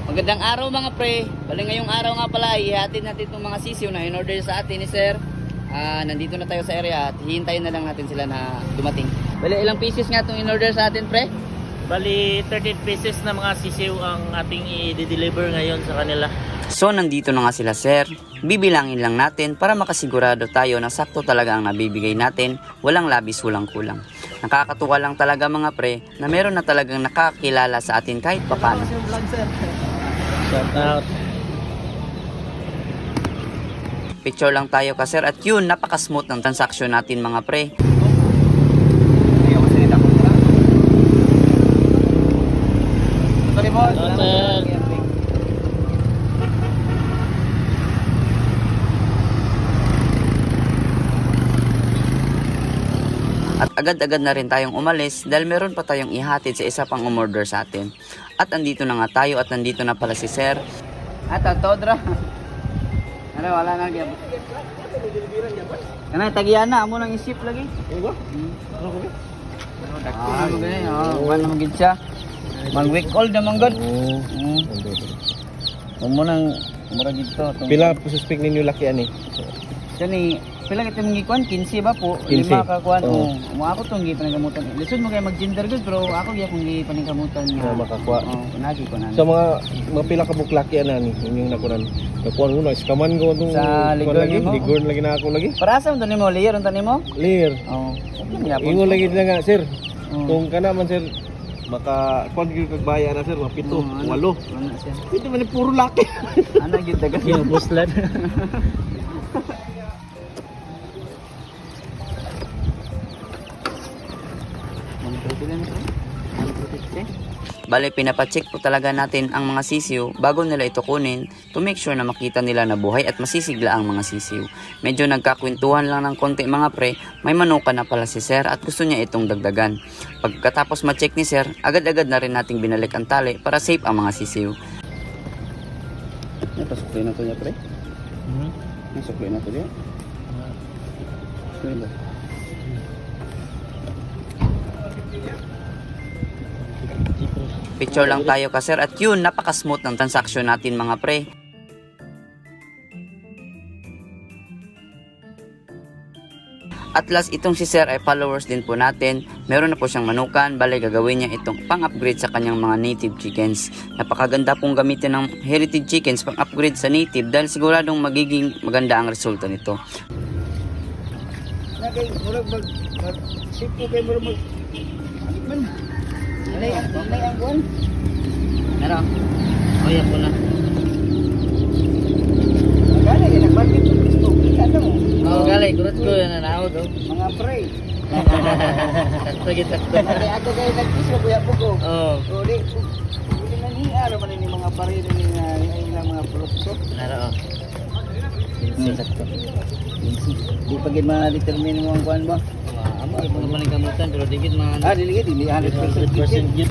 Magandang araw mga pre. Bali ngayong araw nga pala, ihatid natin itong mga sisiw na in-order sa atin ni sir. Nandito na tayo sa area at hihintayin na lang natin sila na dumating. Bali ilang pieces nga itong in-order sa atin pre? Bali 13 pieces na mga sisiw ang ating i-deliver ngayon sa kanila. So nandito na nga sila sir. Bibilangin lang natin para makasigurado tayo na sakto talaga ang nabibigay natin, walang labis, walang kulang. Nakakatuwa lang talaga mga pre na meron na talagang nakakilala sa atin kahit papano. Shout out. Picture lang tayo ka sir at yun, napaka-smooth ng transaction natin mga pre. At agad-agad na rin tayong umalis dahil meron pa tayong ihatid sa isa pang umorder sa atin. At andito na nga tayo at nandito na pala si sir. At todra. Ano, wala na gyud. Kana tagiyan na amo nang isip lagi. Diba? Ano ko? Wala mo gid siya. Mag week old naman gud. Mo nang mura gid to. Pila po suspect ninyo laki ani? Kani pila kita mong gikuan 15 ba po? 15. 5 ka kuan. Oo. Mo ako tong gipaningkamutan. Lisod mo kay mag-gender good pero ako gyud kung gipaningkamutan nga. Makakuha. Oo, nagi ko na. Sa mga pila ka buklaki ani inyong nakunan. Nakuha mo na iskaman ko tong Sa ligor lagi, nimo? ligor lagi na ako lagi. Para sa unta nimo layer unta nimo? Clear. Oo. Okay gyapon. Ingon lagi na nga sir. Oo. Kung kana man sir maka kuan gyud kag baya na sir, mga 7, 8. Ano siya? Pito man ni puro laki. Ano gyud dagan? Yung buslan. Bale, pinapacheck po talaga natin ang mga sisiw bago nila ito kunin to make sure na makita nila na buhay at masisigla ang mga sisiw. Medyo nagkakwentuhan lang ng konti mga pre, may manuka na pala si sir at gusto niya itong dagdagan. Pagkatapos ma-check ni sir, agad-agad na rin nating binalik ang tali para safe ang mga sisiw. Napasukli na to niya pre? Nasukli na to niya? Picture lang tayo ka sir at yun, napaka-smooth ng transaction natin mga pre. At last, itong si sir ay followers din po natin. Meron na po siyang manukan, bale gagawin niya itong pang-upgrade sa kanyang mga native chickens. Napakaganda pong gamitin ng heritage chickens pang-upgrade sa native dahil siguradong magiging maganda ang resulta nito. Ano? Oh, yan po na. Oh, gali, kurot ko yan na ako daw. Mga pre. Sakto gid sakto. Kaya ako kayo nagkisra kuya po ko. Oh, So di na niya naman ni mga pare ni nga mga produkto. naro. Sakto. Di pa gid ma-determine mo ang kuan ba? Amo ay mga paningkamutan pero digid man. Dili gid hindi 100% 100% gid.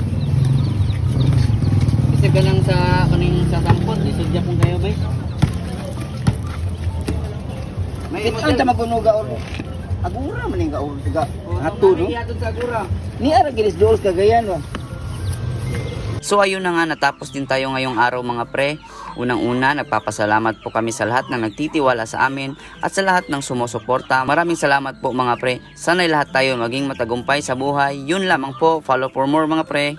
Kasi ganang sa kaning sa sampot, isudya kong kayo ba? May Ito ta magunuga or agura man nga or tiga. Ato no. sa agura. Ni ara gid dool kagayan ba. So ayun na nga, natapos din tayo ngayong araw mga pre. Unang-una, nagpapasalamat po kami sa lahat ng nagtitiwala sa amin at sa lahat ng sumusuporta. Maraming salamat po mga pre. Sana'y lahat tayo maging matagumpay sa buhay. Yun lamang po. Follow for more mga pre.